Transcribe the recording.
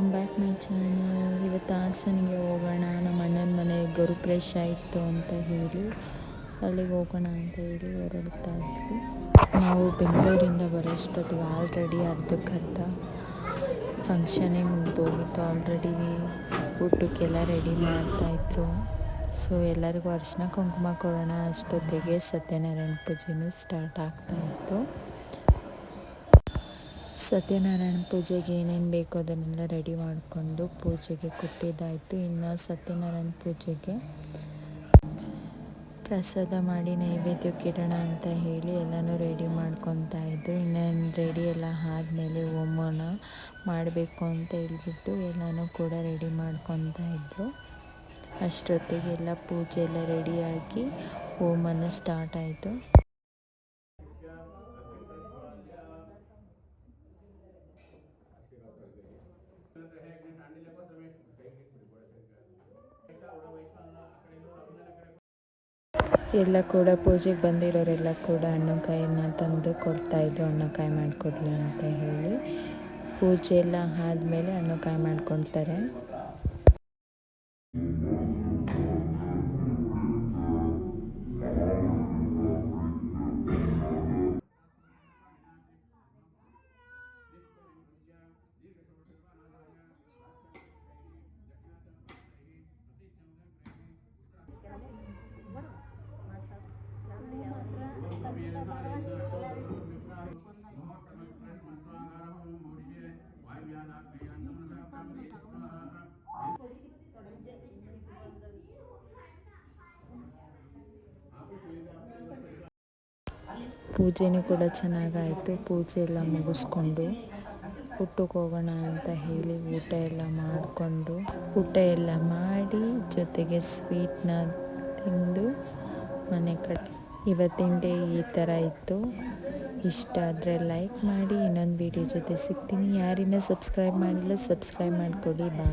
Welcome back my channel. ಇವತ್ತು ಹಾಸನಿಗೆ ಹೋಗೋಣ. ನಮ್ಮ ಅಣ್ಣನ ಮನೆ ಗರುಪ್ರವೇಶ ಇತ್ತು ಅಂತ ಹೇಳಿ ಅಲ್ಲಿಗೆ ಹೋಗೋಣ ಅಂತ ಹೇಳಿ ಹೊರಡ್ತಾ ಇದ್ವಿ. ನಾವು ಬೆಂಗಳೂರಿಂದ ಬರೋಷ್ಟೊತ್ತಿಗೆ ಆಲ್ರೆಡಿ ಅರ್ಧಕ್ಕರ್ಧ ಫಂಕ್ಷನ್ನೇ ಮುಗಿದೋಗಿತ್ತು. ಆಲ್ರೆಡಿ ಊಟಕ್ಕೆಲ್ಲ ರೆಡಿ ಮಾಡ್ತಾಯಿದ್ರು. ಸೊ ಎಲ್ಲರಿಗೂ ಅರಿಶಿನ ಕುಂಕುಮ ಕೊಡೋಣ ಅಷ್ಟೊತ್ತಿಗೆ ಸತ್ಯನಾರಾಯಣ ಪೂಜೆನೂ ಸ್ಟಾರ್ಟ್ ಆಗ್ತಾಯಿತ್ತು. ಸತ್ಯನಾರಾಯಣ ಪೂಜೆಗೆ ಏನೇನು ಬೇಕೋ ಅದನ್ನೆಲ್ಲ ರೆಡಿ ಮಾಡಿಕೊಂಡು ಪೂಜೆಗೆ ಕೂತಿದ್ದಾಯಿತು. ಇನ್ನು ಸತ್ಯನಾರಾಯಣ ಪೂಜೆಗೆ ಪ್ರಸಾದ ಮಾಡಿ ನೈವೇದ್ಯಕ್ಕೆ ಇಡೋಣ ಅಂತ ಹೇಳಿ ಎಲ್ಲನೂ ರೆಡಿ ಮಾಡ್ಕೊತಾ ಇದ್ರು. ಇನ್ನು ರೆಡಿ ಎಲ್ಲ ಆದಮೇಲೆ ಹೋಮನ ಮಾಡಬೇಕು ಅಂತ ಹೇಳ್ಬಿಟ್ಟು ಎಲ್ಲನೂ ಕೂಡ ರೆಡಿ ಮಾಡ್ಕೊತಾ ಇದ್ರು. ಅಷ್ಟೊತ್ತಿಗೆಲ್ಲ ಪೂಜೆ ಎಲ್ಲ ರೆಡಿಯಾಗಿ ಹೋಮನ ಸ್ಟಾರ್ಟ್ ಆಯಿತು. ಎಲ್ಲ ಕೂಡ ಪೂಜೆಗೆ ಬಂದಿರೋರೆಲ್ಲ ಕೂಡ ಹಣ್ಣುಕಾಯಿನ ತಂದು ಕೊಡ್ತಾಯಿದ್ರು. ಹಣ್ಣುಕಾಯಿ ಮಾಡಿಕೊಡ್ಲಿ ಅಂತ ಹೇಳಿ ಪೂಜೆ ಎಲ್ಲ ಆದಮೇಲೆ ಹಣ್ಣುಕಾಯಿ ಮಾಡ್ಕೊಳ್ತಾರೆ. ಪೂಜೆನೂ ಕೂಡ ಚೆನ್ನಾಗಾಯಿತು. ಪೂಜೆ ಎಲ್ಲ ಮುಗಿಸ್ಕೊಂಡು ಊಟಕ್ಕೆ ಹೋಗೋಣ ಅಂತ ಹೇಳಿ ಊಟ ಎಲ್ಲ ಮಾಡಿ ಜೊತೆಗೆ ಸ್ವೀಟ್ನ ತಿಂದು ಮನೆ ಕಡೆ. ಇವತ್ತಿನ ಡೇ ಈ ಥರ ಇತ್ತು. ಇಷ್ಟ ಆದರೆ ಲೈಕ್ ಮಾಡಿ. ಇನ್ನೊಂದು ವಿಡಿಯೋ ಜೊತೆ ಸಿಗ್ತೀನಿ. ಯಾರಿನ್ನ ಸಬ್ಸ್ಕ್ರೈಬ್ ಮಾಡಿಲ್ಲ ಸಬ್ಸ್ಕ್ರೈಬ್ ಮಾಡ್ಕೊಳ್ಳಿ. ಬಾಯ್.